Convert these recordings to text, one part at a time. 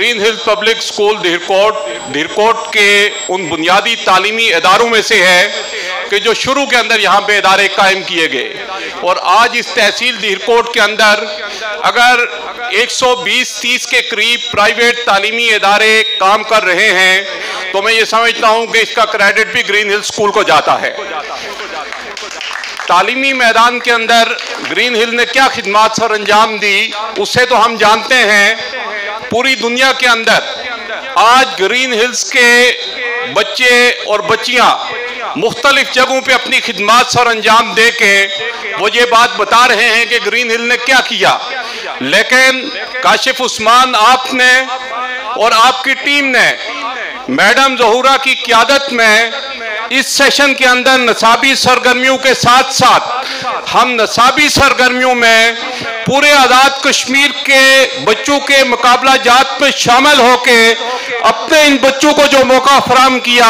Green Hill public school Dhirkot के उन बुनियादी तालीमी इदारों में से है कि जो शुरू के अंदर यहाँ पे इदारे कायम किए गए। और आज इस तहसील धीरकोट के अंदर अगर 120-30 के करीब प्राइवेट तालीमी इदारे काम कर रहे हैं तो मैं ये समझता हूँ कि इसका क्रेडिट भी ग्रीन हिल स्कूल को जाता है। तालीमी मैदान के अंदर ग्रीन हिल ने क्या खिदमत सर अंजाम दी उससे तो हम जानते हैं। पूरी दुनिया के अंदर आज ग्रीन हिल्स के बच्चे और बच्चियां मुख्तलिफ जगहों पे अपनी खिदमत सर अंजाम दे के वो ये बात बता रहे हैं कि ग्रीन हिल ने क्या किया। लेकिन काशिफ उस्मान आपने और आपकी टीम ने मैडम ज़हूरा की क़यादत में इस सेशन के अंदर नसाबी सरगर्मियों के साथ साथ हम नसाबी सरगर्मियों में पूरे आज़ाद कश्मीर के बच्चों के मुकाबला जात में शामिल होके अपने इन बच्चों को जो मौका फराहम किया,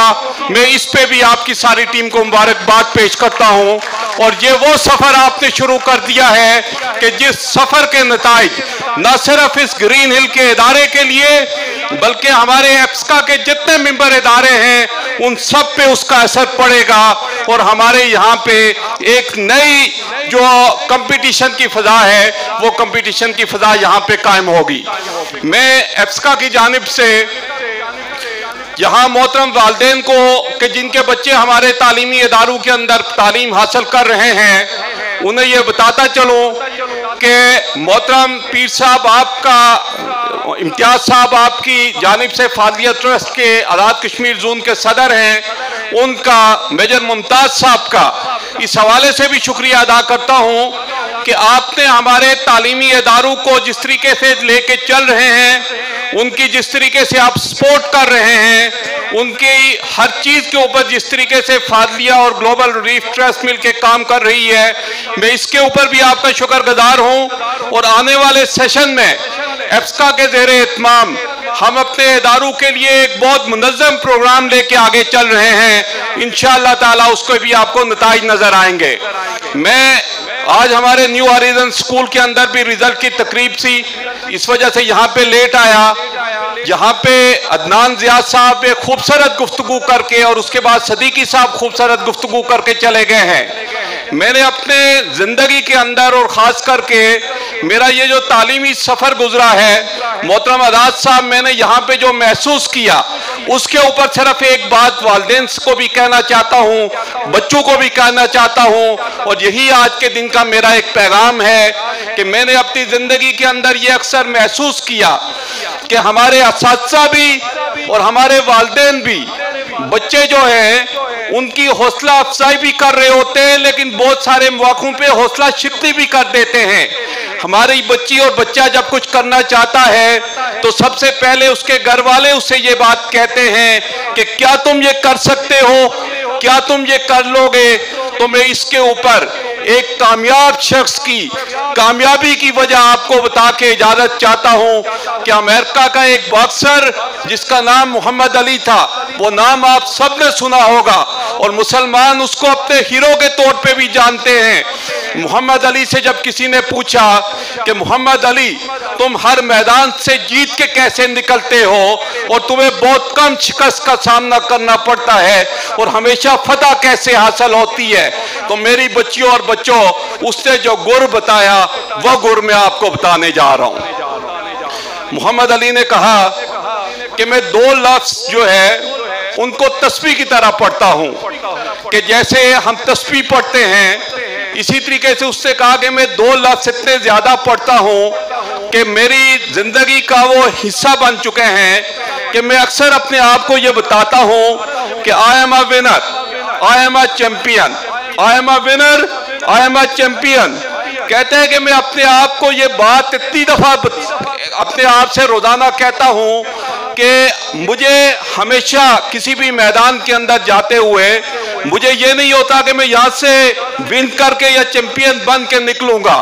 मैं इस पे भी आपकी सारी टीम को मुबारकबाद पेश करता हूं। और ये वो सफ़र आपने शुरू कर दिया है कि जिस सफ़र के नताइज न सिर्फ इस ग्रीन हिल के इदारे के लिए बल्कि हमारे एप्सका के जितने मेंबर इदारे हैं उन सब पे उसका असर पड़ेगा और हमारे यहाँ पे एक नई जो कंपटीशन की फ़ज़ा है वो कंपटीशन की फ़ज़ा यहाँ पे कायम होगी। मैं एप्सका की जानिब से यहाँ मोहतरम वालिदैन को कि जिनके बच्चे हमारे तालीमी इदारों के अंदर तालीम हासिल कर रहे हैं उन्हें ये बताता चलूँ कि मोहतरम पीर साहब आपका इम्तियाज साहब आपकी जानिब से फादिया ट्रस्ट के आज़ाद कश्मीर जोन के सदर हैं, उनका मेजर मुमताज़ साहब का इस हवाले से भी शुक्रिया अदा करता हूँ कि आपने हमारे तालीमी इदारों को जिस तरीके से लेके चल रहे हैं, उनकी जिस तरीके से आप सपोर्ट कर रहे हैं, उनकी हर चीज़ के ऊपर जिस तरीके से फादिया और ग्लोबल रिलीफ ट्रस्ट मिल के काम कर रही है, मैं इसके ऊपर भी आपका शुक्रगुजार हूँ। और आने वाले सेशन में एप्सका के ज़ेरे इत्माम हम अपने इदारों के लिए एक बहुत मुनज़्ज़म प्रोग्राम लेके आगे चल रहे हैं। इंशाअल्लाह ताला उसको भी आपको नताइज नज़र आएंगे। मैं आज हमारे न्यू हॉरिज़न स्कूल के अंदर भी रिजल्ट की तकरीब थी, इस वजह से यहाँ पे लेट आया। यहाँ पे अदनान ज़ियाद साहब एक खूबसूरत गुफ्तगू करके और उसके बाद सदीकी साहब खूबसूरत गुफ्तगू करके चले गए हैं। मैंने अपने ज़िंदगी के अंदर और ख़ास करके मेरा ये जो तालीमी सफ़र गुजरा है मोहतरम आज़ाद साहब, मैंने यहाँ पे जो महसूस किया उसके ऊपर सिर्फ एक बात वालिदैन को भी कहना चाहता हूँ, बच्चों को भी कहना चाहता हूँ। और यही आज के दिन का मेरा एक पैगाम है कि मैंने अपनी ज़िंदगी के अंदर ये अक्सर महसूस किया कि हमारे असातिज़ा भी और हमारे वालिदैन भी बच्चे जो हैं उनकी हौसला अफजाई भी कर रहे होते हैं, लेकिन बहुत सारे मौक़ों पे हौसला शिकनी भी कर देते हैं। हमारी बच्ची और बच्चा जब कुछ करना चाहता है तो सबसे पहले उसके घर वाले उससे ये बात कहते हैं कि क्या तुम ये कर सकते हो, क्या तुम ये कर लोगे। तो मैं इसके ऊपर एक कामयाब शख्स की कामयाबी की वजह आपको बता के इजाज़त चाहता हूँ कि अमेरिका का एक बॉक्सर जिसका नाम मोहम्मद अली था, वो नाम आप सब ने सुना होगा और मुसलमान उसको अपने हीरो के तौर पे भी जानते हैं। मोहम्मद अली से जब किसी ने पूछा कि मोहम्मद अली तुम हर मैदान से जीत के कैसे निकलते हो और तुम्हें बहुत कम शिकस्त का सामना करना पड़ता है और हमेशा फतह कैसे हासिल होती है, तो मेरी बच्चियों और बच्चों उसने जो गुर बताया वह गुर मैं आपको बताने जा रहा हूँ। मोहम्मद अली ने कहा कि मैं दो लफ्ज़ जो है उनको तस्बीह की तरह पढ़ता हूँ कि जैसे हम तस्बीह पढ़ते हैं, इसी तरीके से उससे कहा कि मैं दो लफ्ज़ इतने ज़्यादा पढ़ता हूँ कि मेरी ज़िंदगी का वो हिस्सा बन चुके हैं कि मैं अक्सर अपने आप को ये बताता हूँ कि I am a winner, I am a champion, I am a winner, I am a champion. कहते हैं कि मैं अपने आप को ये बात इतनी दफ़ा अपने आप से रोज़ाना कहता हूँ कि मुझे हमेशा किसी भी मैदान के अंदर जाते हुए मुझे ये नहीं होता कि मैं यहाँ से विन करके या चैंपियन बन के निकलूँगा,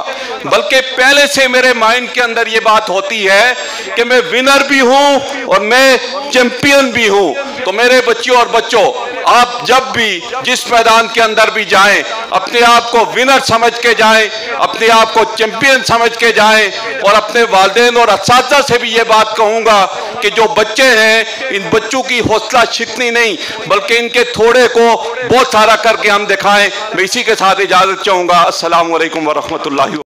बल्कि पहले से मेरे माइंड के अंदर ये बात होती है कि मैं विनर भी हूँ और मैं चैंपियन भी हूँ। तो मेरे बच्चियों और बच्चों, आप जब भी जिस मैदान के अंदर भी जाएं, अपने आप को विनर समझ के जाएं, अपने आप को चैंपियन समझ के जाएं। और अपने वालिदैन और असातिज़ा से भी ये बात कहूँगा कि जो बच्चे हैं, इन बच्चों की हौसला शिकनी नहीं, बल्कि इनके थोड़े को बहुत सारा करके हम दिखाएं। मैं इसी के साथ इजाज़त चाहूँगा। अस्सलामु अलैकुम व रहमतुल्लाहि।